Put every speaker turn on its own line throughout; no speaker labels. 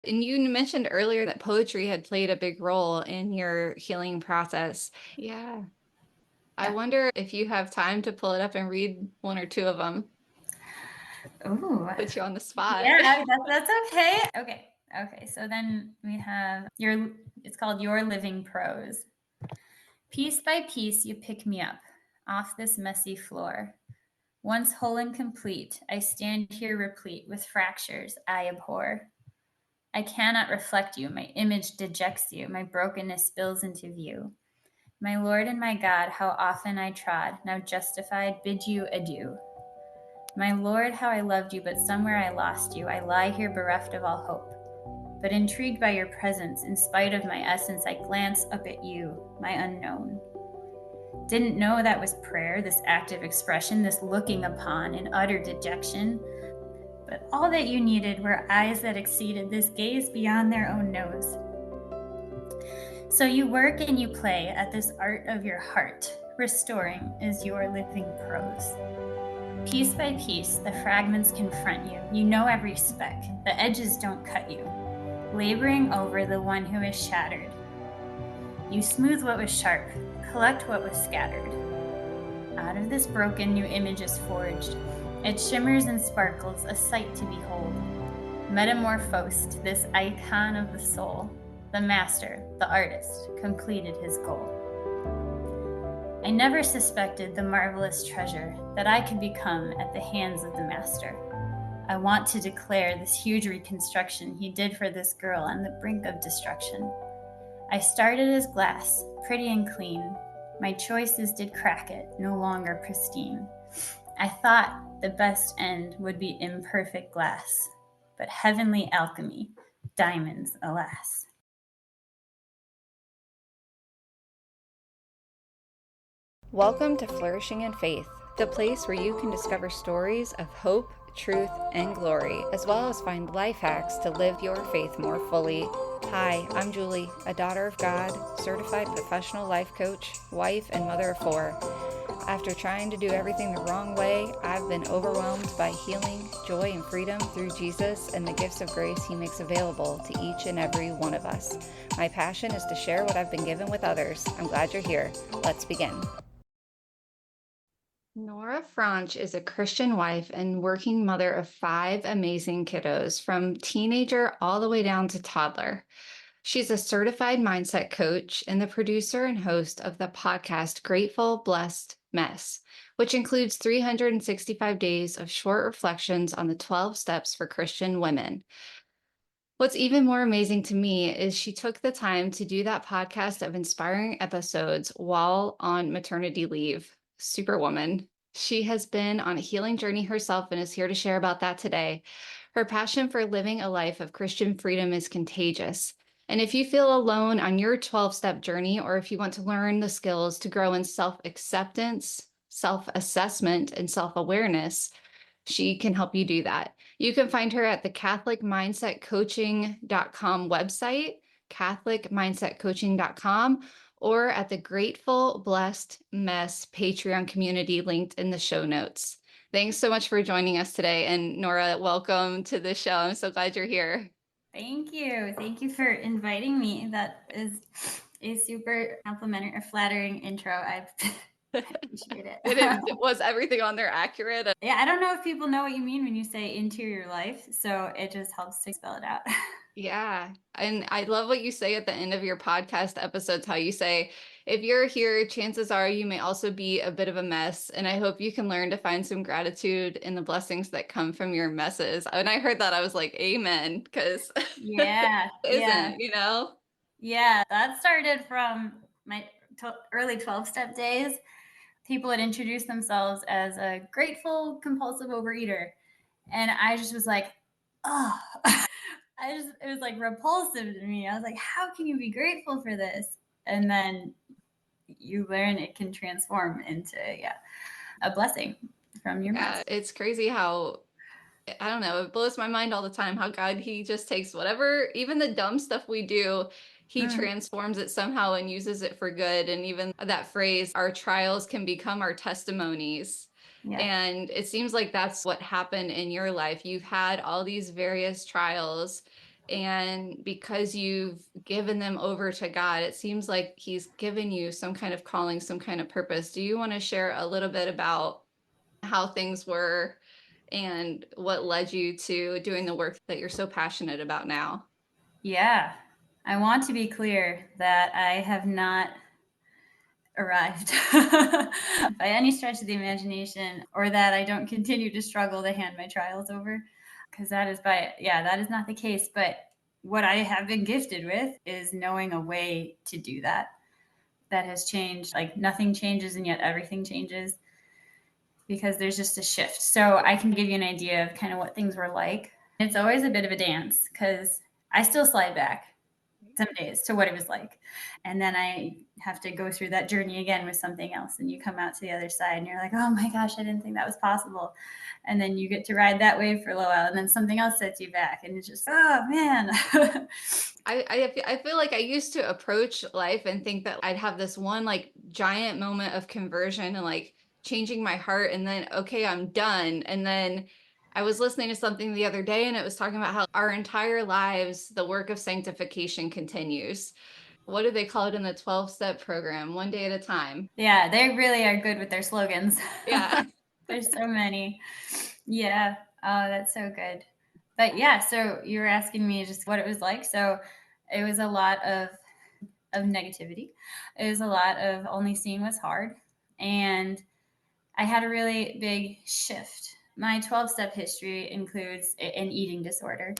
And you mentioned earlier that poetry had played a big role in your healing process. Yeah. I
Yeah.
wonder if you have time to pull it up and read one or two of them.
Ooh.
Put you on the spot.
Yeah, that's okay. Okay. So then we have it's called Your Living Prose. Piece by piece you pick me up off this messy floor. Once whole and complete, I stand here replete with fractures I abhor. I cannot reflect you, my image dejects you, my brokenness spills into view. My Lord and my God, how often I trod, now justified, bid you adieu. My Lord, how I loved you, but somewhere I lost you. I lie here bereft of all hope. But intrigued by your presence, in spite of my essence, I glance up at you, my unknown. Didn't know that was prayer, this active expression, this looking upon in utter dejection. But all that you needed were eyes that exceeded this gaze beyond their own nose. So you work and you play at this art of your heart. Restoring is your living prose. Piece by piece, the fragments confront you. You know every speck. The edges don't cut you. Laboring over the one who is shattered. You smooth what was sharp, collect what was scattered. Out of this broken new image is forged. It shimmers and sparkles, a sight to behold. Metamorphosed, this icon of the soul. The master, the artist, completed his goal. I never suspected the marvelous treasure that I could become at the hands of the master. I want to declare this huge reconstruction he did for this girl on the brink of destruction. I started as glass, pretty and clean. My choices did crack it, no longer pristine. I thought the best end would be imperfect glass, but heavenly alchemy, diamonds, alas.
Welcome to Flourishing in Faith, the place where you can discover stories of hope, truth, and glory, as well as find life hacks to live your faith more fully. Hi, I'm Julie, a daughter of God, certified professional life coach, wife, and mother of 4. After trying to do everything the wrong way, I've been overwhelmed by healing, joy, and freedom through Jesus and the gifts of grace He makes available to each and every one of us. My passion is to share what I've been given with others. I'm glad you're here. Let's begin. Nora Franche is a Christian wife and working mother of 5 amazing kiddos, from teenager all the way down to toddler. She's a certified mindset coach and the producer and host of the podcast Grateful, Blessed, Mess, which includes 365 days of short reflections on the 12 steps for Christian women. What's even more amazing to me is she took the time to do that podcast of inspiring episodes while on maternity leave. Superwoman. She has been on a healing journey herself and is here to share about that today. Her passion for living a life of Christian freedom is contagious. And if you feel alone on your 12-step journey, or if you want to learn the skills to grow in self-acceptance, self-assessment, and self-awareness, she can help you do that. You can find her at the CatholicMindsetCoaching.com website, CatholicMindsetCoaching.com, or at the Grateful Blessed Mess Patreon community linked in the show notes. Thanks so much for joining us today. And Nora, welcome to the show. I'm so glad you're here.
Thank you. Thank you for inviting me. That is a super complimentary or flattering intro. I appreciate it.
Was everything on there accurate?
Yeah, I don't know if people know what you mean when you say interior life, so it just helps to spell it out.
Yeah. And I love what you say at the end of your podcast episodes, how you say, if you're here, chances are you may also be a bit of a mess. And I hope you can learn to find some gratitude in the blessings that come from your messes. When I heard that, I was like, amen, because
Yeah, yeah.
isn't.
Yeah, that started from my early 12-step days. People had introduced themselves as a grateful compulsive overeater. And I just was like, oh, it was like repulsive to me. I was like, how can you be grateful for this? And then you learn it can transform into, a blessing from your mess.
Yeah, it's crazy how, I don't know, it blows my mind all the time how God, He just takes whatever, even the dumb stuff we do, He transforms it somehow and uses it for good. And even that phrase, our trials can become our testimonies.
Yeah.
And it seems like that's what happened in your life. You've had all these various trials, And because you've given them over to God, it seems like He's given you some kind of calling, some kind of purpose. Do you want to share a little bit about how things were and what led you to doing the work that you're so passionate about now?
Yeah. I want to be clear that I have not arrived by any stretch of the imagination, or that I don't continue to struggle to hand my trials over, because that is not the case. But what I have been gifted with is knowing a way to do that. That has changed. Like nothing changes and yet everything changes, because there's just a shift. So I can give you an idea of kind of what things were like. It's always a bit of a dance because I still slide back some days to what it was like. And then I have to go through that journey again with something else. And you come out to the other side and you're like, oh my gosh, I didn't think that was possible. And then you get to ride that wave for a little while. And then something else sets you back. And it's just, oh man.
I feel like I used to approach life and think that I'd have this one like giant moment of conversion and like changing my heart, and then okay, I'm done. And then I was listening to something the other day and it was talking about how our entire lives the work of sanctification continues. What do they call it in the 12-step program? One day at a time.
Yeah, they really are good with their slogans.
Yeah.
There's so many. Yeah. Oh, that's so good. But yeah, so you were asking me just what it was like. So it was a lot of negativity. It was a lot of only seeing what's hard. And I had a really big shift. My 12-step history includes an eating disorder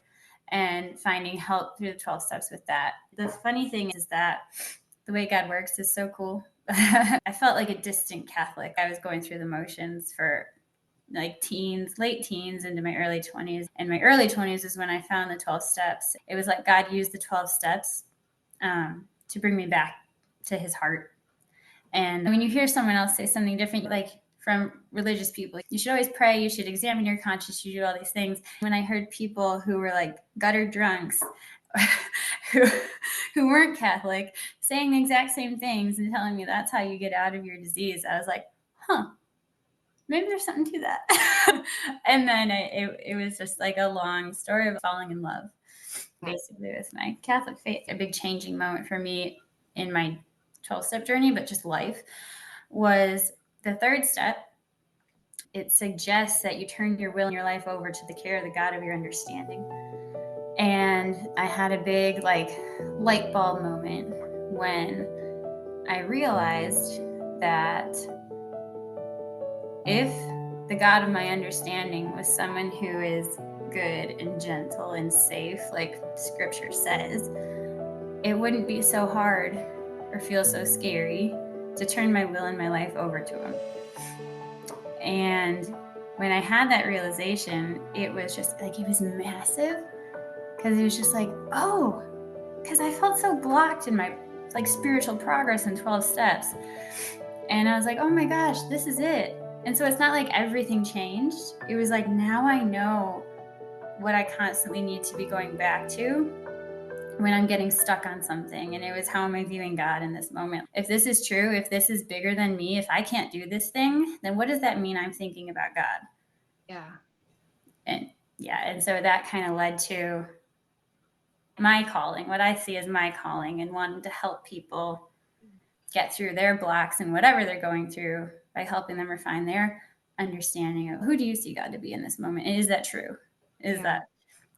and finding help through the 12 steps with that. The funny thing is that the way God works is so cool. I felt like a distant Catholic. I was going through the motions for like teens, late teens into my early 20s. And my early 20s is when I found the 12 steps. It was like God used the 12 steps to bring me back to his heart. And when you hear someone else say something different, like from religious people, you should always pray, you should examine your conscience, you do all these things. When I heard people who were like gutter drunks, who, who weren't Catholic, saying the exact same things and telling me that's how you get out of your disease, I was like, huh, maybe there's something to that. And then it was just like a long story of falling in love, basically, with my Catholic faith. A big changing moment for me in my 12-step journey, but just life, was the third step. It suggests that you turn your will and your life over to the care of the God of your understanding. And I had a big like light bulb moment when I realized that if the God of my understanding was someone who is good and gentle and safe, like scripture says, it wouldn't be so hard or feel so scary to turn my will and my life over to him. And when I had that realization, it was just like, it was massive, because it was just like, oh, because I felt so blocked in my like spiritual progress in 12 steps. And I was like, oh my gosh, this is it. And so it's not like everything changed. It was like, now I know what I constantly need to be going back to when I'm getting stuck on something. And it was, how am I viewing God in this moment? If this is true, if this is bigger than me, if I can't do this thing, then what does that mean I'm thinking about God?
Yeah.
And yeah, and so that kind of led to my calling, what I see as my calling, and wanting to help people get through their blocks and whatever they're going through by helping them refine their understanding of, who do you see God to be in this moment? And is that true? Is that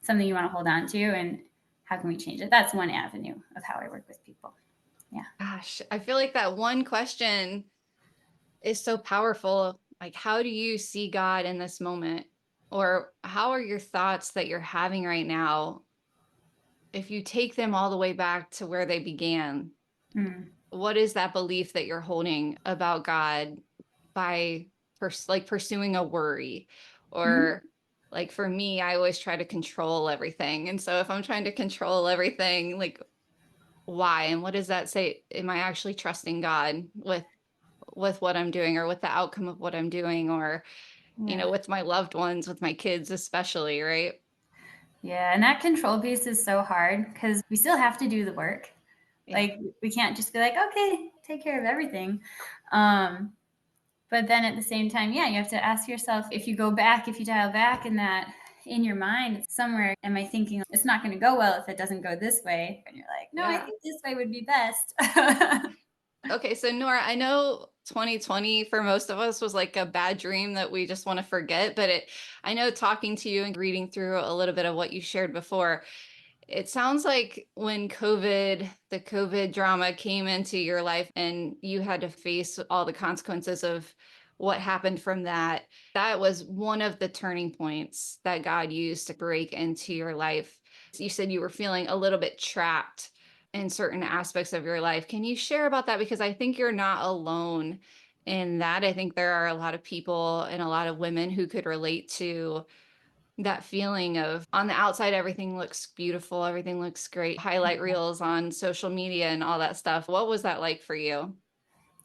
something you want to hold on to? And how can we change it? That's one avenue of how I work with people. Yeah.
Gosh, I feel like that one question is so powerful. Like, how do you see God in this moment? Or how are your thoughts that you're having right now? If you take them all the way back to where they began, what is that belief that you're holding about God by like pursuing a worry? Or like for me, I always try to control everything. And so if I'm trying to control everything, like why? And what does that say? Am I actually trusting God with what I'm doing, or with the outcome of what I'm doing, or
Yeah.
with my loved ones, with my kids especially, right?
Yeah. And that control piece is so hard because we still have to do the work.
Yeah.
Like we can't just be like, okay, take care of everything. But then at the same time, yeah, you have to ask yourself, if you go back, if you dial back in that, in your mind somewhere, am I thinking it's not going to go well if it doesn't go this way? And you're like, no, I
Yeah.
think this way would be best.
Okay, so Nora, I know 2020 for most of us was like a bad dream that we just want to forget, but I know talking to you and reading through a little bit of what you shared before, it sounds like when the COVID drama came into your life and you had to face all the consequences of what happened from that, that was one of the turning points that God used to break into your life. You said you were feeling a little bit trapped in certain aspects of your life. Can you share about that? Because I think you're not alone in that. I think there are a lot of people and a lot of women who could relate to that feeling of on the outside, everything looks beautiful, everything looks great, highlight reels on social media and all that stuff. What was that like for you?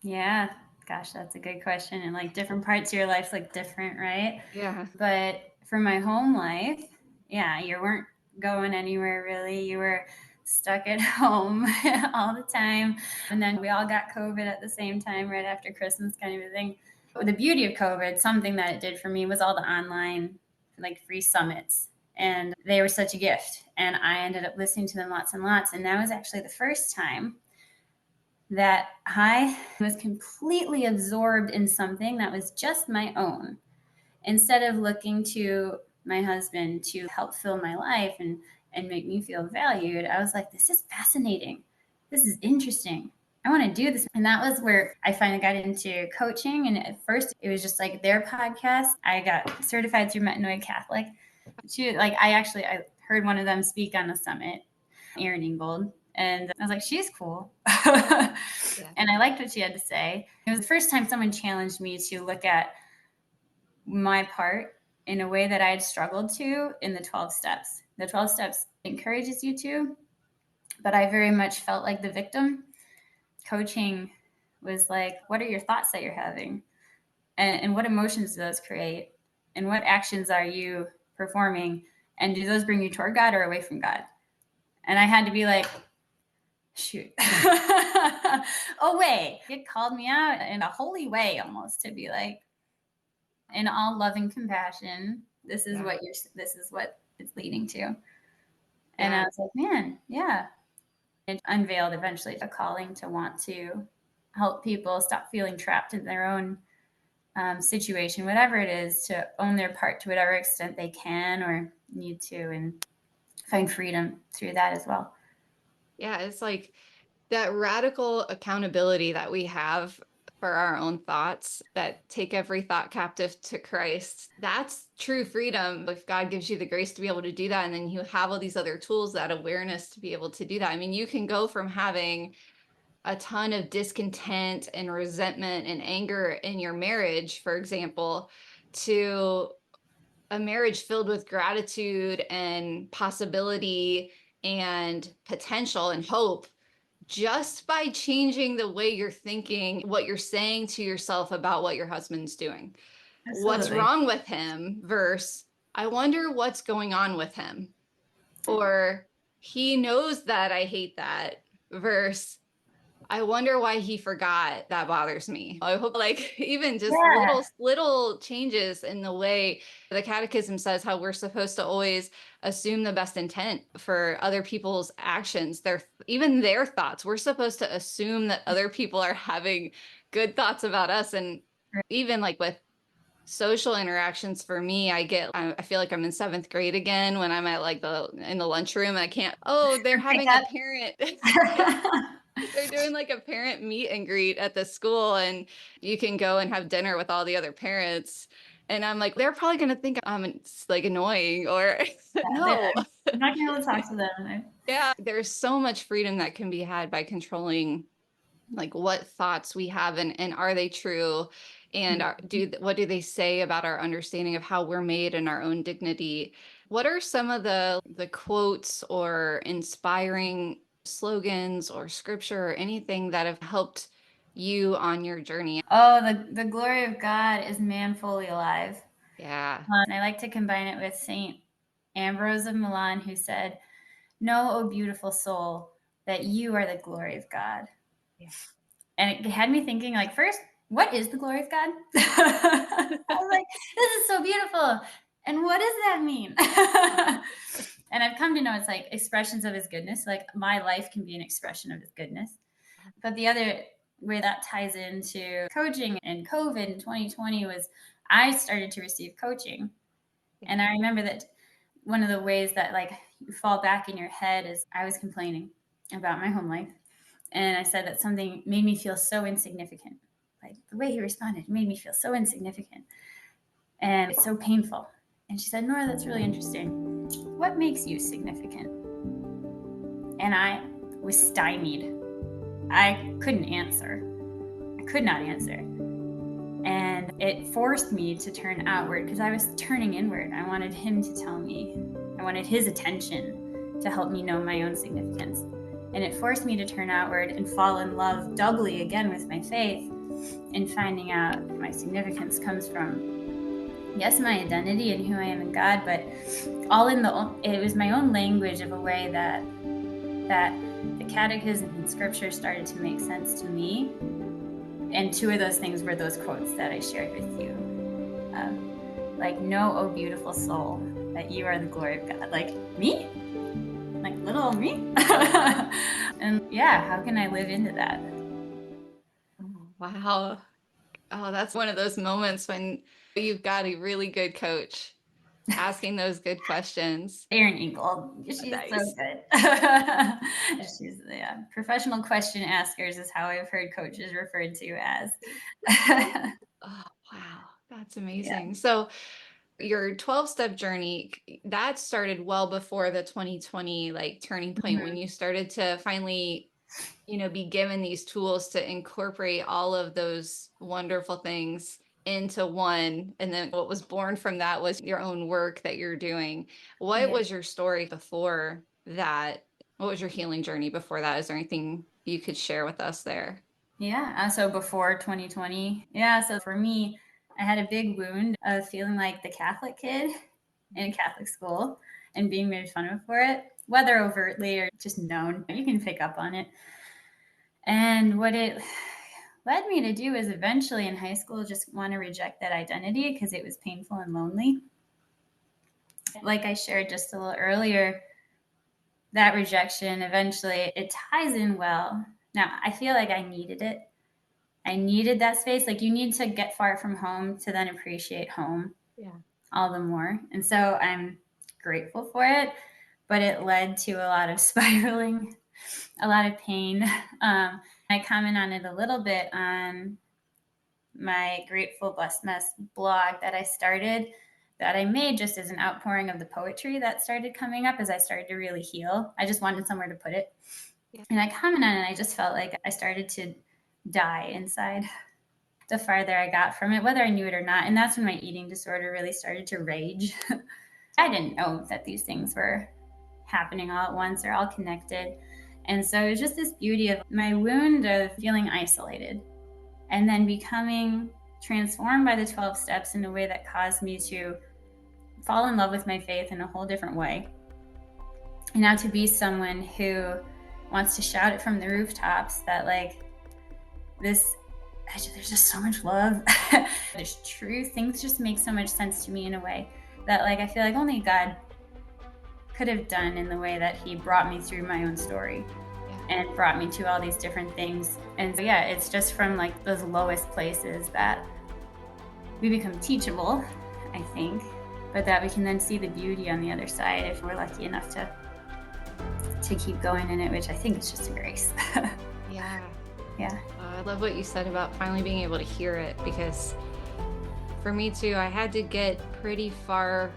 Yeah, gosh, that's a good question. And like different parts of your life look different, right?
Yeah.
But for my home life, yeah, you weren't going anywhere really. You were stuck at home all the time. And then we all got COVID at the same time, right after Christmas, kind of a thing. The beauty of COVID, something that it did for me was all the online, like free summits. And they were such a gift. And I ended up listening to them lots and lots. And that was actually the first time that I was completely absorbed in something that was just my own. Instead of looking to my husband to help fill my life and make me feel valued, I was like, this is fascinating. This is interesting. I want to do this. And that was where I finally got into coaching. And at first it was just like their podcast. I got certified through Metanoid Catholic. I heard one of them speak on the summit, Erin Ingold. And I was like, she's cool.
Yeah.
And I liked what she had to say. It was the first time someone challenged me to look at my part in a way that I had struggled to in the 12 steps. The 12 steps encourages you to, but I very much felt like the victim. Coaching was like, what are your thoughts that you're having? And what emotions do those create? And what actions are you performing? And do those bring you toward God or away from God? And I had to be like, shoot, away. It called me out in a holy way almost to be like, in all loving compassion,
Yeah.
this is what it's leading to. And I
Yeah.
was like, man, yeah. It unveiled eventually a calling to want to help people stop feeling trapped in their own situation, whatever it is, to own their part to whatever extent they can or need to, and find freedom through that as well.
Yeah. It's like that radical accountability that we have for our own thoughts that take every thought captive to Christ. That's true freedom. If God gives you the grace to be able to do that, and then you have all these other tools, that awareness to be able to do that. I mean, you can go from having a ton of discontent and resentment and anger in your marriage, for example, to a marriage filled with gratitude and possibility and potential and hope just by changing the way you're thinking, what you're saying to yourself about what your husband's doing. What's
Absolutely.
wrong with him versus I wonder what's going on with him, or he knows that I hate that versus I wonder why he forgot. That bothers me. I hope like even just
Yeah.
little changes in the way the catechism says how we're supposed to always assume the best intent for other people's actions, even their thoughts. We're supposed to assume that other people are having good thoughts about us. And even like with social interactions for me, I feel like I'm in seventh grade again when I'm at like in the lunchroom and I can't, oh, they're
Pick
having a
up.
parent. Yeah, they're doing like a parent meet and greet at the school, and you can go and have dinner with all the other parents. And I'm like, they're probably going to think I'm like annoying or no.
I'm not going to be able to talk to them.
Yeah, there's so much freedom that can be had by controlling like what thoughts we have, and are they true, and what do they say about our understanding of how we're made and our own dignity. What are some of the quotes or inspiring slogans or scripture or anything that have helped you on your journey?
Oh, the glory of God is man fully alive.
Yeah.
And I like to combine it with Saint Ambrose of Milan, who said, know, O beautiful soul, that you are the glory of God.
Yeah.
And it had me thinking, like, first, what is the glory of God? I was like, this is so beautiful. And what does that mean? And I've come to know it's like expressions of his goodness. Like my life can be an expression of his goodness. But the other way that ties into coaching and COVID in 2020 was I started to receive coaching.
Yeah.
And I remember that one of the ways that like you fall back in your head is I was complaining about my home life. And I said that something made me feel so insignificant. Like the way he responded made me feel so insignificant. And it's so painful. And she said, Nora, that's really interesting. What makes you significant? And I was stymied. I couldn't answer. I could not answer. And it forced me to turn outward because I was turning inward. I wanted him to tell me, I wanted his attention to help me know my own significance. And it forced me to turn outward and fall in love doubly again with my faith and finding out my significance comes from, yes, my identity and who I am in God, but all in it was my own language of a way that the catechism and scripture started to make sense to me. And two of those things were those quotes that I shared with you. Like, know, oh beautiful soul, that you are the glory of God. Like, me? Like, little old me? And yeah, how can I live into that?
Oh, wow. Oh, that's one of those moments when you've got a really good coach asking those good questions.
Erin Ingold, she's so
Nice.
good. She's, yeah, professional question askers is how I've heard coaches referred to as.
Oh, wow. That's
Yeah.
amazing. So your 12-step journey, that started well before the 2020 like turning point when
Mhm.
you started to finally, be given these tools to incorporate all of those wonderful things into one. And then what was born from that was your own work that you're doing. What
Yeah.
was your story before that? What was your healing journey before that? Is there anything you could share with us there?
Yeah. So before 2020, yeah. So for me, I had a big wound of feeling like the Catholic kid in a Catholic school and being made fun of for it, whether overtly or just known. You can pick up on it. And what it led me to do is eventually in high school just want to reject that identity because it was painful and lonely. Like I shared just a little earlier, that rejection eventually it ties in well. Now, I feel like I needed it. I needed that space. Like you need to get far from home to then appreciate home
Yeah.
all the more. And so I'm grateful for it, but it led to a lot of spiraling, a lot of pain. I comment on it a little bit on my Grateful Blessed Mess blog that I started, that I made just as an outpouring of the poetry that started coming up as I started to really heal. I just wanted somewhere to put it.
Yeah.
And I commented on it, and I just felt like I started to die inside the farther I got from it, whether I knew it or not. And that's when my eating disorder really started to rage. I didn't know that these things were happening all at once or all connected. And so it was just this beauty of my wound of feeling isolated and then becoming transformed by the 12 steps in a way that caused me to fall in love with my faith in a whole different way. And now to be someone who wants to shout it from the rooftops that, like, this, there's just so much love. There's truth. Things just make so much sense to me in a way that, like, I feel like only God could have done in the way that He brought me through my own story and brought me to all these different things. And so, yeah, it's just from like those lowest places that we become teachable, I think, but that we can then see the beauty on the other side if we're lucky enough to keep going in it, which I think is just a grace.
Yeah.
Yeah.
I love what you said about finally being able to hear it, because for me too, I had to get pretty far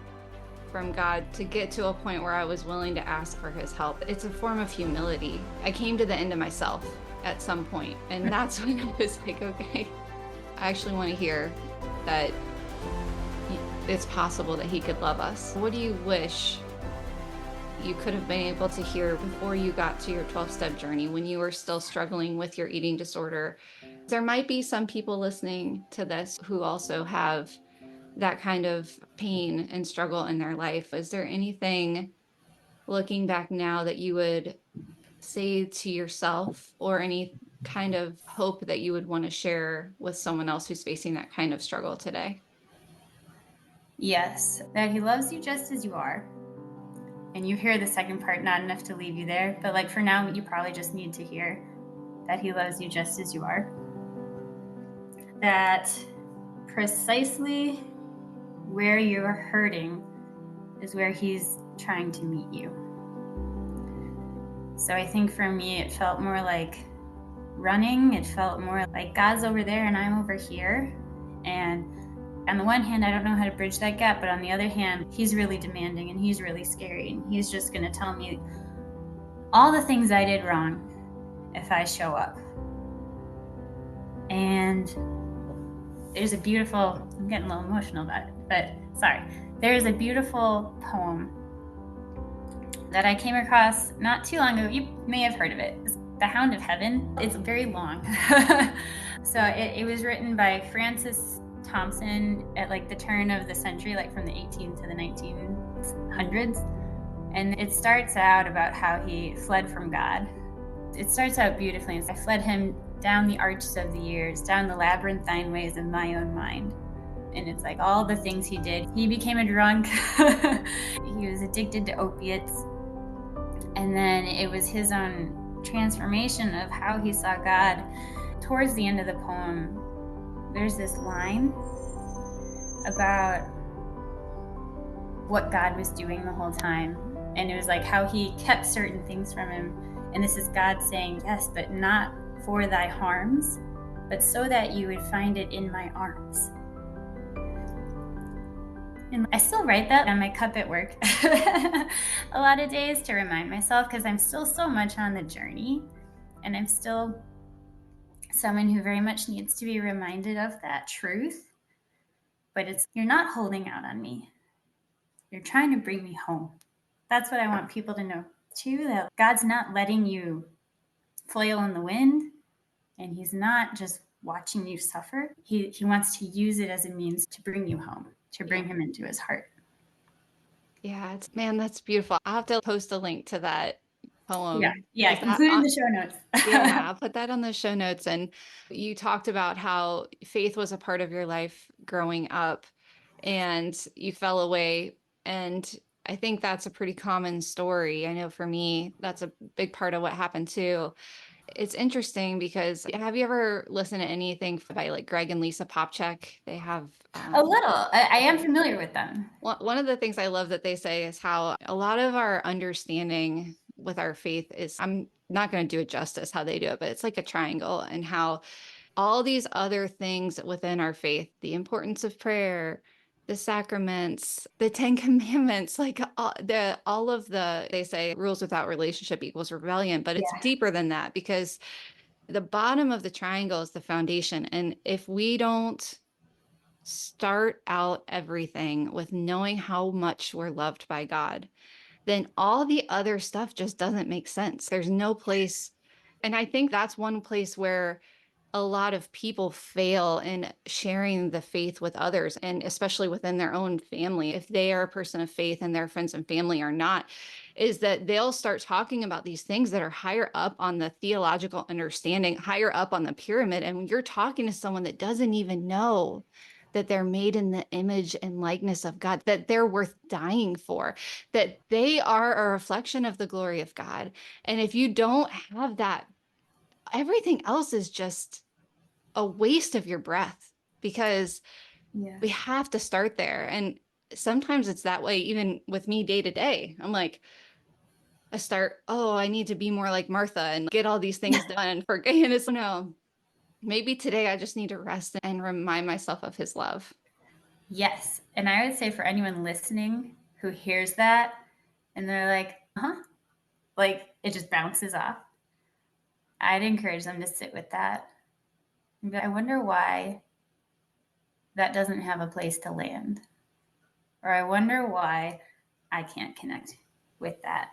from God to get to a point where I was willing to ask for His help. It's a form of humility. I came to the end of myself at some point, and that's when I was like, okay, I actually want to hear that it's possible that He could love us. What do you wish you could have been able to hear before you got to your 12-step journey when you were still struggling with your eating disorder? There might be some people listening to this who also have that kind of pain and struggle in their life. Is there anything looking back now that you would say to yourself, or any kind of hope that you would want to share with someone else who's facing that kind of struggle today?
Yes, that he loves you just as you are. And you hear the second part, not enough to leave you there. But like for now, you probably just need to hear that he loves you just as you are. That precisely where you're hurting is where he's trying to meet you. So I think for me, it felt more like running. It felt more like God's over there and I'm over here. And on the one hand, I don't know how to bridge that gap, but on the other hand, he's really demanding and he's really scary. And he's just going to tell me all the things I did wrong if I show up. And there's a beautiful, I'm getting a little emotional about it, but sorry. There is a beautiful poem that I came across not too long ago. You may have heard of it. It's The Hound of Heaven. It's very long. So it was written by Francis Thompson at like the turn of the century, like from the 18th to the 1900s. And it starts out about how he fled from God. It starts out beautifully. I fled him down the arches of the years, down the labyrinthine ways of my own mind. And it's like all the things he did. He became a drunk. He was addicted to opiates. And then it was his own transformation of how he saw God. Towards the end of the poem, there's this line about what God was doing the whole time. And it was like how he kept certain things from him. And this is God saying, yes, but not for thy harms, but so that you would find it in my arms. And I still write that on my cup at work a lot of days to remind myself, because I'm still so much on the journey and I'm still someone who very much needs to be reminded of that truth. But it's, you're not holding out on me. You're trying to bring me home. That's what I want people to know too, that God's not letting you flail in the wind and he's not just watching you suffer. He wants to use it as a means to bring you home, to bring him into his heart.
Yeah, it's man, that's beautiful. I'll have to post a link to that poem
Yeah,
because that
include in the show notes.
yeah, I'll put that on the show notes. And you talked about how faith was a part of your life growing up and you fell away. And I think that's a pretty common story. I know for me, that's a big part of what happened too. It's interesting because have you ever listened to anything by like Greg and Lisa Popchak? They have
A little. I am
okay.
familiar with them.
One of the things I love that they say is how a lot of our understanding with our faith is, I'm not going to do it justice how they do it, but it's like a triangle, and how all these other things within our faith, the importance of prayer, the sacraments, the 10 commandments, like all of the, they say rules without relationship equals rebellion, but it's
Yeah.
deeper than that, because the bottom of the triangle is the foundation. And if we don't start out everything with knowing how much we're loved by God, then all the other stuff just doesn't make sense. There's no place. And I think that's one place where a lot of people fail in sharing the faith with others, and especially within their own family, if they are a person of faith and their friends and family are not, is that they'll start talking about these things that are higher up on the theological understanding, higher up on the pyramid. And when you're talking to someone that doesn't even know that they're made in the image and likeness of God, that they're worth dying for, that they are a reflection of the glory of God. And if you don't have that, everything else is just a waste of your breath, because
Yeah.
we have to start there. And sometimes it's that way, even with me day to day. I'm like, I start, oh, I need to be more like Martha and get all these things done and forget. And it's no, maybe today I just need to rest and remind myself of his love.
Yes. And I would say for anyone listening who hears that and they're like, like it just bounces off, I'd encourage them to sit with that. I wonder why that doesn't have a place to land. Or I wonder why I can't connect with that.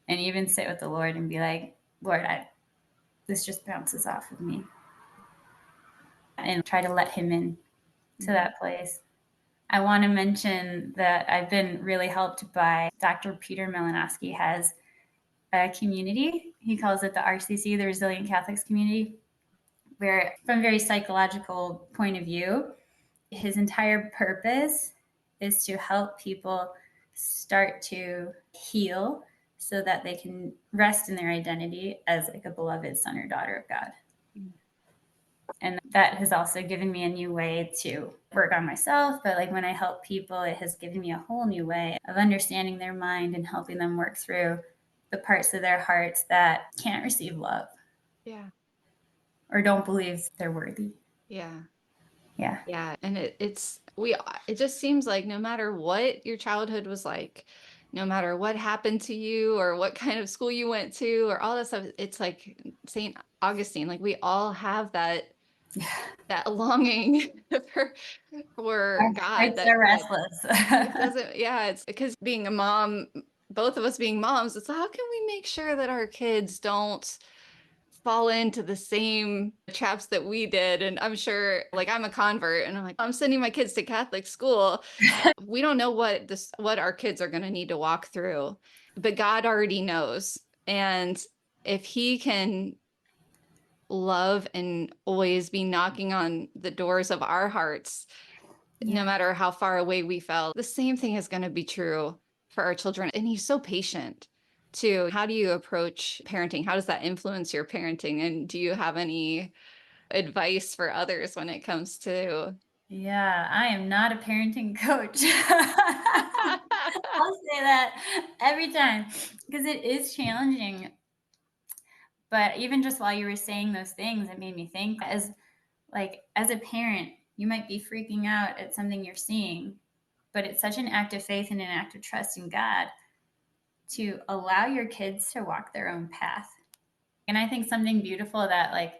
And even sit with the Lord and be like, Lord, this just bounces off of me. And try to let him in to that place. I want to mention that I've been really helped by Dr. Peter Malinowski has a community. He calls it the RCC, the Resilient Catholics Community, where from a very psychological point of view, his entire purpose is to help people start to heal so that they can rest in their identity as like a beloved son or daughter of God.
Mm.
And that has also given me a new way to work on myself. But like when I help people, it has given me a whole new way of understanding their mind and helping them work through the parts of their hearts that can't receive love
Yeah.
or don't believe they're worthy.
Yeah.
Yeah.
Yeah. And it just seems like no matter what your childhood was like, no matter what happened to you or what kind of school you went to or all that stuff, it's like Saint Augustine, like we all have that longing for
Our
God
hearts are
that it
restless.
doesn't, yeah, it's because being a mom, both of us being moms, it's how can we make sure that our kids don't fall into the same traps that we did? And I'm sure, like, I'm a convert and I'm like, I'm sending my kids to Catholic school. We don't know what our kids are going to need to walk through, but God already knows. And if he can love and always be knocking on the doors of our hearts, no
Yeah.
matter how far away we felt. The same thing is going to be true for our children. And he's so patient too. How do you approach parenting? How does that influence your parenting? And do you have any advice for others when it comes to?
Yeah, I am not a parenting coach. I'll say that every time because it is challenging. But even just while you were saying those things, it made me think as a parent, you might be freaking out at something you're seeing, but it's such an act of faith and an act of trust in God to allow your kids to walk their own path. And I think something beautiful that like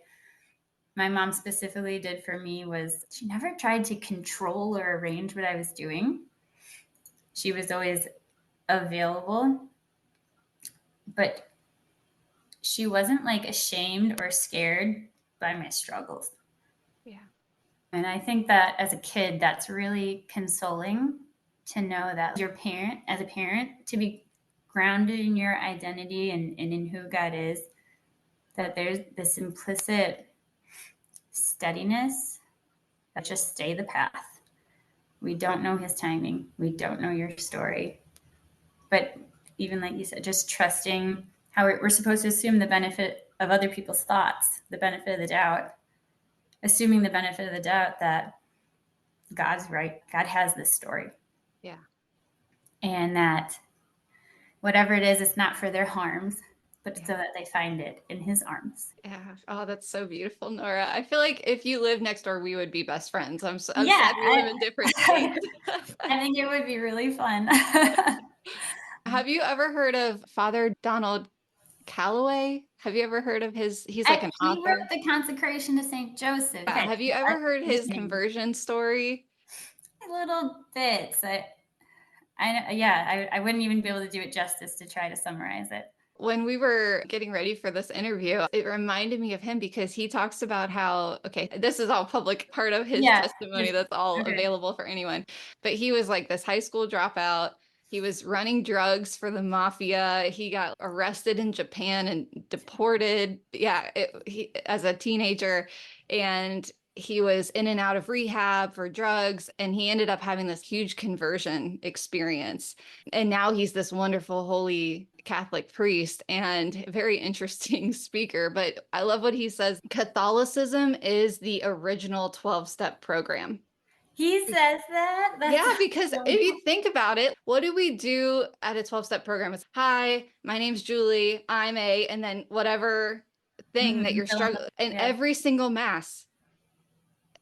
my mom specifically did for me was she never tried to control or arrange what I was doing. She was always available, but she wasn't like ashamed or scared by my struggles.
Yeah.
And I think that as a kid, that's really consoling to know that your parent, as a parent, to be grounded in your identity and in who God is, that there's this implicit steadiness that just stay the path. We don't know his timing. We don't know your story. But even like you said, just trusting how we're supposed to assume the benefit of other people's thoughts, the benefit of the doubt, assuming the benefit of the doubt that God's right. God has this story.
Yeah.
And that whatever it is, it's not for their harms, but
Yeah.
so that they find it in his arms.
Yeah. Oh, that's so beautiful, Nora. I feel like if you lived next door, we would be best friends. I'm
Yeah,
sad we live in different states.
I, I think it would be really fun.
Have you ever heard of Father Donald Calloway? Have you ever heard of he's like an
He wrote
author.
the consecration to Saint Joseph. Okay,
Have you
yeah,
ever heard his
listening.
conversion story?
Little bits. Yeah, I wouldn't even be able to do it justice to try to summarize it.
When we were getting ready for this interview, it reminded me of him because he talks about how, okay, this is all public part of his
Yeah,
testimony
just
that's all
okay.
available for anyone. But he was like this high school dropout. He was running drugs for the mafia. He got arrested in Japan and deported. Yeah, as a teenager. And he was in and out of rehab for drugs. And he ended up having this huge conversion experience. And now he's this wonderful, holy Catholic priest and very interesting speaker. But I love what he says. Catholicism is the original 12-step program.
He says that. That's
Yeah, because
so
if you think about it, what do we do at a 12-step program? It's hi, my name's Julie, I'm a, and then whatever thing that you're
fill in
struggling. And
yeah.
every single mass,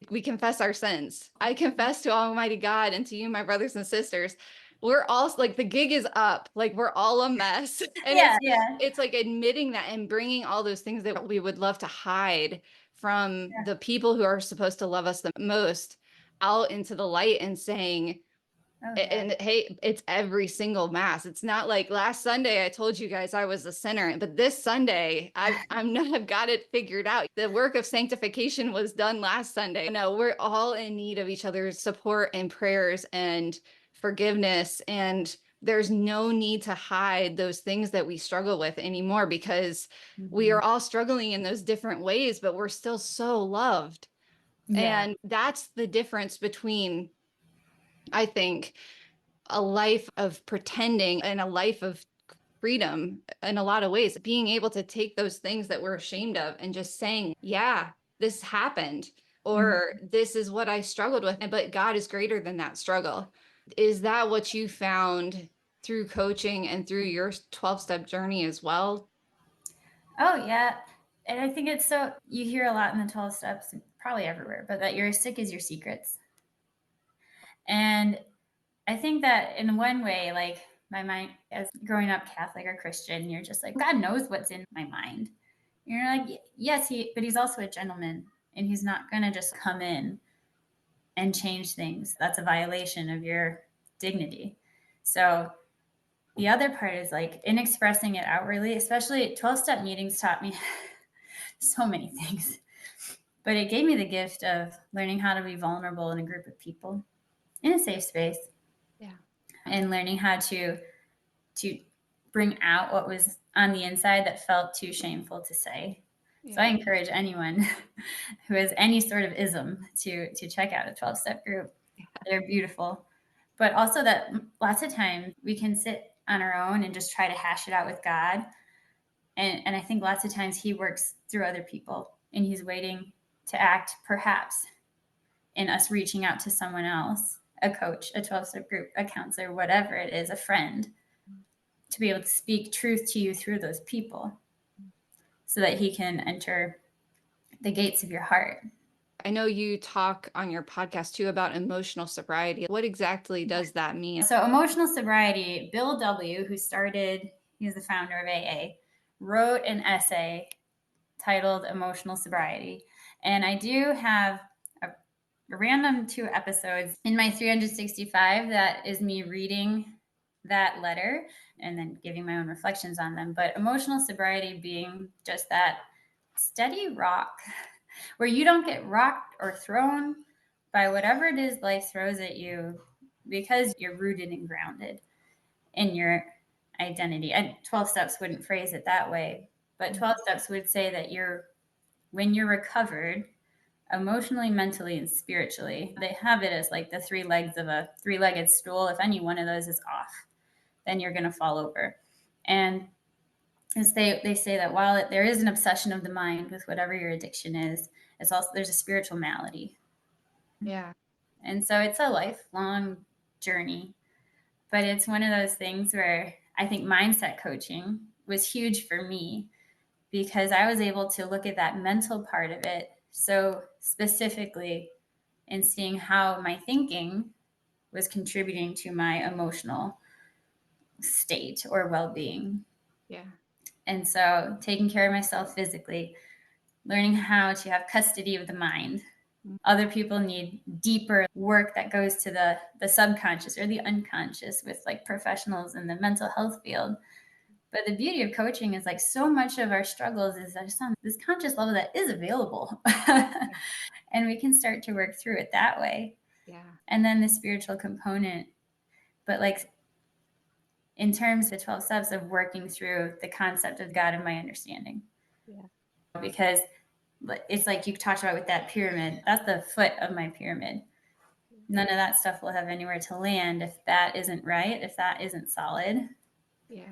we confess our sins. I confess to Almighty God and to you, my brothers and sisters. We're all like the gig is up. Like we're all a mess. And
Yeah, yeah.
it's like admitting that and bringing all those things that we would love to hide from the people who are supposed to love us the most out into the light and saying,
Oh yeah.
and hey, it's every single mass. It's not like last Sunday I told you guys I was a sinner, but this Sunday I'm not, I've got it figured out. The work of sanctification was done last Sunday. No, we're all in need of each other's support and prayers and forgiveness. And there's no need to hide those things that we struggle with anymore because we
Mhm.
are all struggling in those different ways, but we're still so loved.
Yeah.
And that's the difference between I think a life of pretending and a life of freedom in a lot of ways, being able to take those things that we're ashamed of and just saying, yeah, this happened,
Mhm.
or this is what I struggled with, but God is greater than that struggle. Is that what you found through coaching and through your 12-step journey as well?
Oh, yeah. And I think it's so, you hear a lot in the 12 steps, probably everywhere, but that you're as sick as your secrets. And I think that in one way, like my mind, as growing up Catholic or Christian, you're just like, God knows what's in my mind. You're like, yes, but he's also a gentleman and he's not going to just come in and change things. That's a violation of your dignity. So the other part is like in expressing it outwardly, especially 12 step meetings taught me so many things, but it gave me the gift of learning how to be vulnerable in a group of people in a safe space
Yeah.
and learning how to bring out what was on the inside that felt too shameful to say. So I
Yeah.
encourage anyone who has any sort of ism to check out a 12-step group. They're beautiful. But also that lots of times we can sit on our own and just try to hash it out with God. And I think lots of times he works through other people and he's waiting to act perhaps in us reaching out to someone else, a coach, a 12-step group, a counselor, whatever it is, a friend, to be able to speak truth to you through those people so that he can enter the gates of your heart.
I know you talk on your podcast too about emotional sobriety. What exactly does that mean?
So, emotional sobriety, Bill W., who started, he's the founder of AA, wrote an essay titled Emotional Sobriety. And I do have a random 2 episodes in my 365 that is me reading that letter and then giving my own reflections on them. But emotional sobriety being just that steady rock where you don't get rocked or thrown by whatever it is life throws at you because you're rooted and grounded in your identity. And 12 steps wouldn't phrase it that way, but 12 steps would say that when you're recovered emotionally, mentally, and spiritually, they have it as like the 3 legs of a 3-legged stool. If any one of those is off, then you're going to fall over. And as they say that while there is an obsession of the mind with whatever your addiction is, it's also there's a spiritual malady.
Yeah.
And so it's a lifelong journey, but it's one of those things where I think mindset coaching was huge for me because I was able to look at that mental part of it so specifically and seeing how my thinking was contributing to my emotional state or well-being.
Yeah.
And so taking care of myself physically, learning how to have custody of the mind. Other people need deeper work that goes to the subconscious or the unconscious with like professionals in the mental health field. But the beauty of coaching is like so much of our struggles is just on this conscious level that is available. And we can start to work through it that way.
Yeah.
And then the spiritual component, but like in terms of 12 steps of working through the concept of God in my understanding.
Yeah.
Because it's like you talked about with that pyramid, that's the foot of my pyramid. None of that stuff will have anywhere to land if that isn't right, if that isn't solid.
Yeah.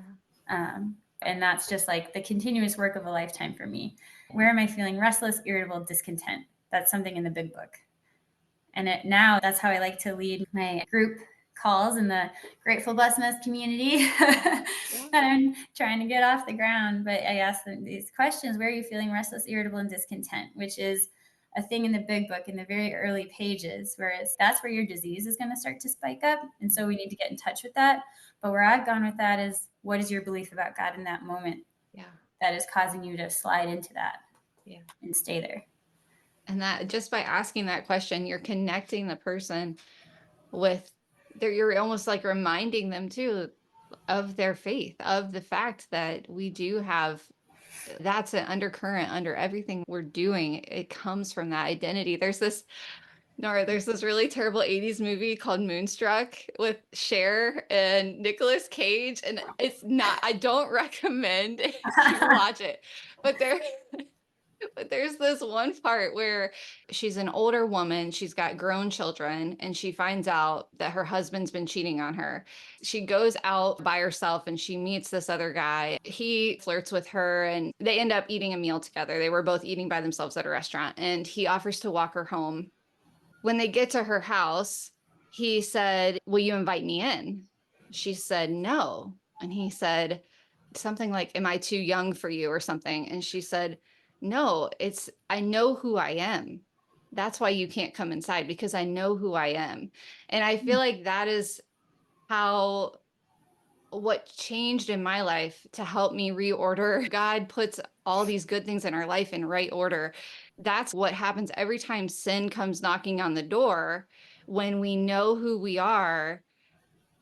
And that's just like the continuous work of a lifetime for me. Where am I feeling restless, irritable, discontent? That's something in the big book. And now that's how I like to lead my group calls in the Grateful Blessed Mess community that I'm trying to get off the ground. But I ask them these questions: where are you feeling restless, irritable, and discontent? Which is a thing in the big book in the very early pages, whereas that's where your disease is going to start to spike up. And so we need to get in touch with that. But where I've gone with that is, what is your belief about God in that moment
Yeah.
that is causing you to slide into that
Yeah.
and stay there?
And that just by asking that question, you're connecting the person with you're almost like reminding them too of their faith, of the fact that we do have that's an undercurrent under everything we're doing. It comes from that identity. Nora, there's this really terrible 80s movie called Moonstruck with Cher and Nicolas Cage. And it's not, I don't recommend you watch it, but But there's this one part where she's an older woman, she's got grown children, and she finds out that her husband's been cheating on her. She goes out by herself and she meets this other guy. He flirts with her and they end up eating a meal together. They were both eating by themselves at a restaurant, and he offers to walk her home. When they get to her house, he said, "Will you invite me in?" She said, "No." And he said something like, "Am I too young for you?" or something. And she said, "No, I know who I am. That's why you can't come inside, because I know who I am." And I feel like that is how what changed in my life to help me reorder. God puts all these good things in our life in right order. That's what happens every time sin comes knocking on the door. When we know who we are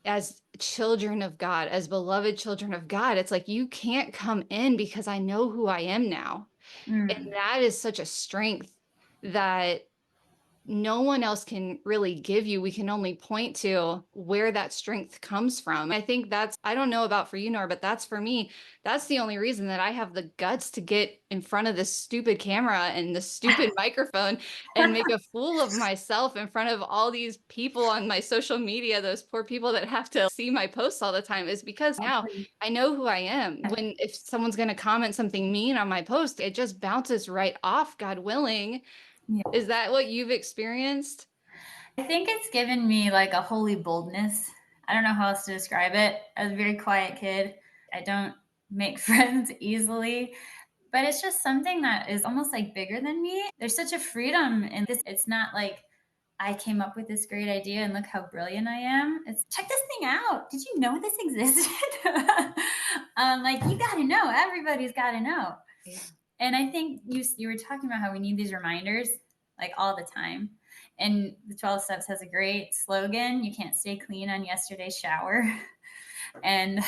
as children of God, as beloved children of God, it's like, you can't come in because I know who I am now. And
Mm,
that is such a strength that no one else can really give you. We can only point to where that strength comes from. I think that's, I don't know about for you, Nor, but that's for me. That's the only reason that I have the guts to get in front of this stupid camera and this stupid microphone and make a fool of myself in front of all these people on my social media, those poor people that have to see my posts all the time, is because now I know who I am. When, if someone's going to comment something mean on my post, it just bounces right off, God willing.
yeah.
Is that what you've experienced?
I think it's given me like a holy boldness. I don't know how else to describe it. I was a very quiet kid. I don't make friends easily, but it's just something that is almost like bigger than me. There's such a freedom in this. It's not like I came up with this great idea and look how brilliant I am. It's check this thing out. Did you know this existed? Like you got to know. Everybody's got to know.
Yeah.
And I think you were talking about how we need these reminders like all the time. And the 12 steps has a great slogan, you can't stay clean on yesterday's shower. And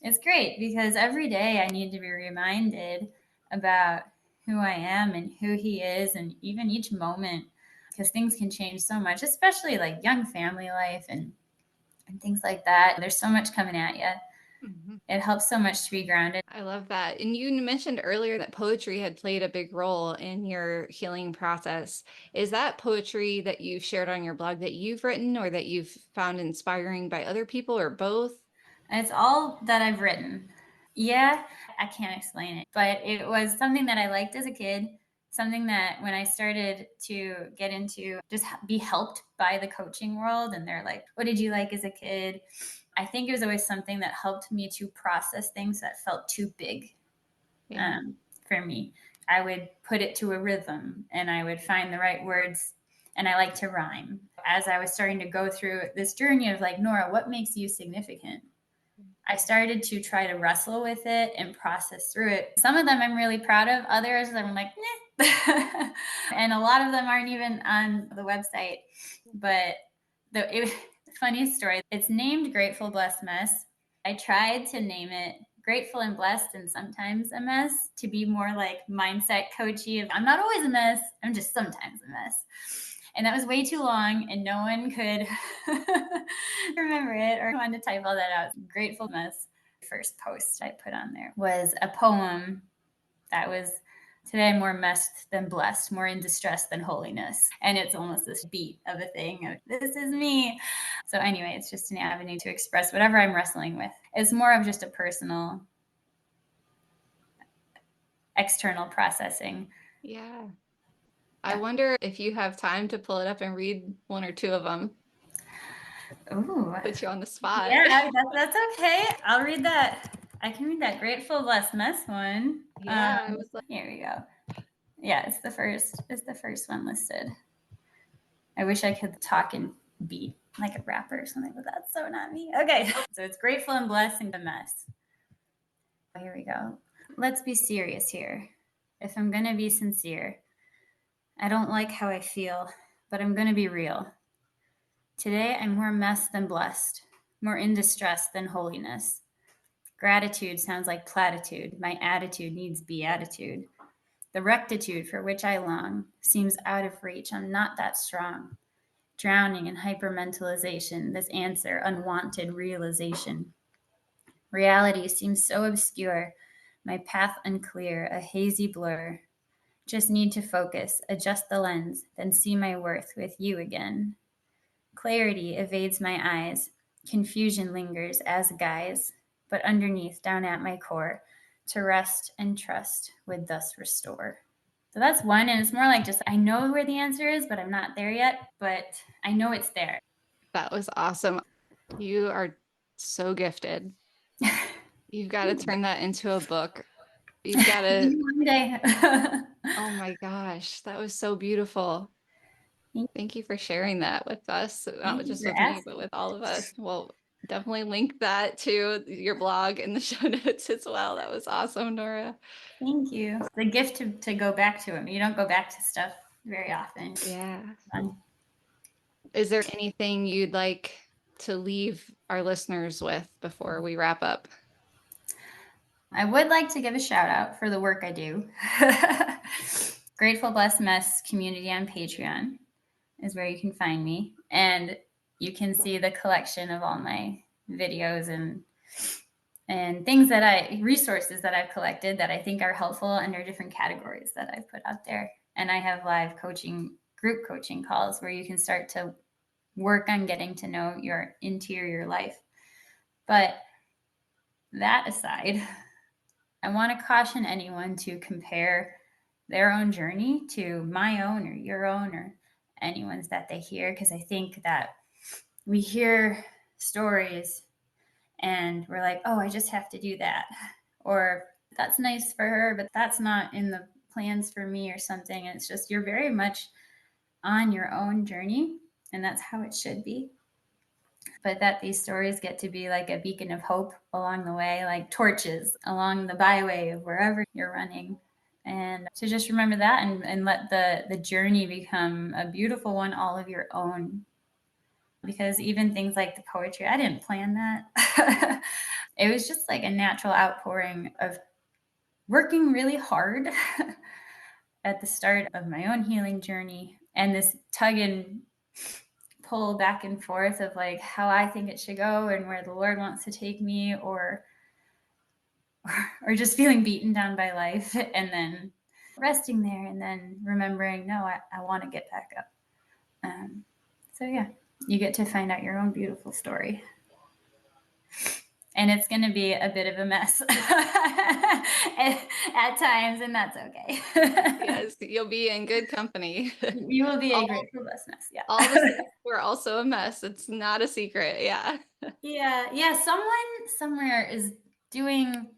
it's great because every day I need to be reminded about who I am and who he is, and even each moment, because things can change so much, especially like young family life and things like that. There's so much coming at you.
Mhm.
It helps so much to be grounded.
I love that. And you mentioned earlier that poetry had played a big role in your healing process. Is that poetry that you've shared on your blog that you've written or that you've found inspiring by other people, or both?
And it's all that I've written. Yeah, I can't explain it, but it was something that I liked as a kid, something that when I started to get into just be helped by the coaching world, and they're like, what did you like as a kid? I think it was always something that helped me to process things that felt too big
Yeah.
um, for me. I would put it to a rhythm and I would find the right words, and I like to rhyme. As I was starting to go through this journey of like, Nora, what makes you significant? I started to try to wrestle with it and process through it. Some of them I'm really proud of, others I'm like, nah. And a lot of them aren't even on the website. But the funniest story, it's named Grateful Blessed Mess. I tried to name it Grateful and Blessed and Sometimes a Mess to be more like mindset coachy of I'm not always a mess, I'm just sometimes a mess. And that was way too long, and no one could remember it or wanted to type all that out. Grateful Mess. First post I put on there was a poem that was today I'm more messed than blessed, more in distress than holiness. And it's almost this beat of a thing of this is me. So anyway, it's just an avenue to express whatever I'm wrestling with. It's more of just a personal external processing.
Yeah. I
Yeah.
wonder if you have time to pull it up and read one or two of them.
Ooh.
Put you on the spot.
Yeah, that's okay. I'll read that. I can read that Grateful Blessed Mess one.
Yeah, I was like,
Here we go. Yeah, it's the first. It's the first one listed. I wish I could talk and beat like a rapper or something, but that's so not me. Okay, so it's grateful and blessing the mess. Here we go. Let's be serious here. If I'm gonna be sincere, I don't like how I feel, but I'm gonna be real. Today I'm more mess than blessed, more in distress than holiness. Gratitude sounds like platitude. My attitude needs beatitude. The rectitude for which I long seems out of reach. I'm not that strong. Drowning in hypermentalization, this answer, unwanted realization. Reality seems so obscure, my path unclear, a hazy blur. Just need to focus, adjust the lens, then see my worth with you again. Clarity evades my eyes, confusion lingers as a guise, but underneath, down at my core, to rest and trust would thus restore. So that's one, and it's more like just I know where the answer is, but I'm not there yet, but I know it's there.
That was awesome. You are so gifted. You've got to turn that into a book. You've got to,
One day.
oh my gosh, that was so beautiful. Thank you for sharing that with us, not
Thank you
just
for
with me,
asking.
but with all of us. We'll definitely link that to your blog in the show notes as well. That was awesome, Nora.
Thank you. It's a gift to go back to it. You don't go back to stuff very often.
Yeah.
Fun.
Is there anything you'd like to leave our listeners with before we wrap up?
I would like to give a shout out for the work I do. Grateful Blessed Mess community on Patreon is where you can find me. And you can see the collection of all my videos and things resources that I've collected that I think are helpful under different categories that I've put out there. And I have live group coaching calls where you can start to work on getting to know your interior life. But that aside, I want to caution anyone to compare their own journey to my own or your own or anyone's that they hear, because I think that we hear stories and we're like, oh, I just have to do that. Or that's nice for her, but that's not in the plans for me or something. And it's just you're very much on your own journey, and that's how it should be. But that these stories get to be like a beacon of hope along the way, like torches along the byway of wherever you're running. And to just remember that and let the journey become a beautiful one, all of your own. Because even things like the poetry, I didn't plan that. It was just like a natural outpouring of working really hard at the start of my own healing journey, and this tug and pull back and forth of like how I think it should go and where the Lord wants to take me, or just feeling beaten down by life and then resting there and then remembering, no, I want to get back up. So yeah, you get to find out your own beautiful story. And it's going to be a bit of a mess at times, and that's okay.
Yes, you'll be in good company.
You will be a grateful blessed mess. Yeah.
All the same, we're also a mess. It's not a secret. Yeah.
Yeah. Someone somewhere is doing,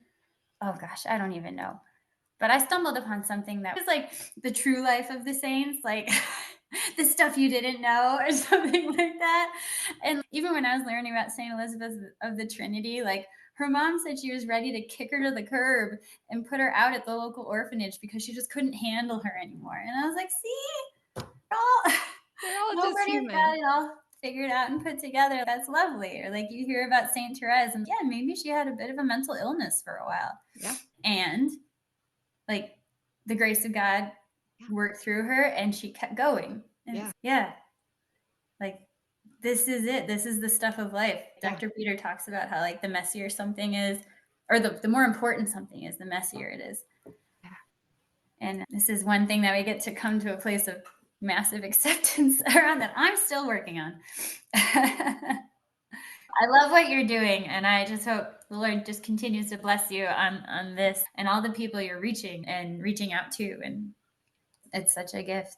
oh gosh, I don't even know. But I stumbled upon something that was like the true life of the saints, like the stuff you didn't know or something like that. And even when I was learning about St. Elizabeth of the Trinity, like her mom said she was ready to kick her to the curb and put her out at the local orphanage because she just couldn't handle her anymore. And I was like, see,
We're all just
nobody's
human.
got it all figured out and put together. That's lovely. Or like you hear about St. Therese, and yeah, maybe she had a bit of a mental illness for a while.
Yeah.
And like the grace of God worked through her and she kept going. And yeah. Like this is it. This is the stuff of life. Yeah. Dr. Peter talks about how like the messier something is, or the more important something is, the messier it is. Yeah. And this is one thing that we get to come to a place of massive acceptance around that I'm still working on. I love what you're doing, and I just hope the Lord just continues to bless you on this and all the people you're reaching out to, and it's such a gift.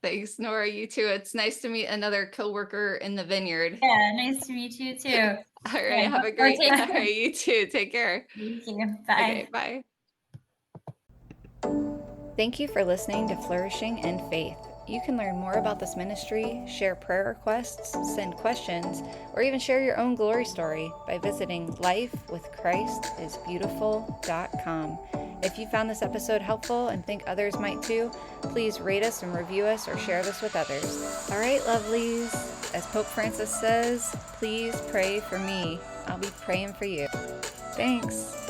Thanks, Nora. You too. It's nice to meet another coworker in the vineyard.
Yeah, nice to meet you too.
All right, yeah, have a great day. All right, you too. Take care.
Thank you. Bye.
Okay, bye. Thank you for listening to Flourishing in Faith. You can learn more about this ministry, share prayer requests, send questions, or even share your own glory story by visiting lifewithchristIsbeautiful.com. If you found this episode helpful and think others might too, please rate us and review us or share this with others. All right, lovelies. As Pope Francis says, please pray for me. I'll be praying for you. Thanks.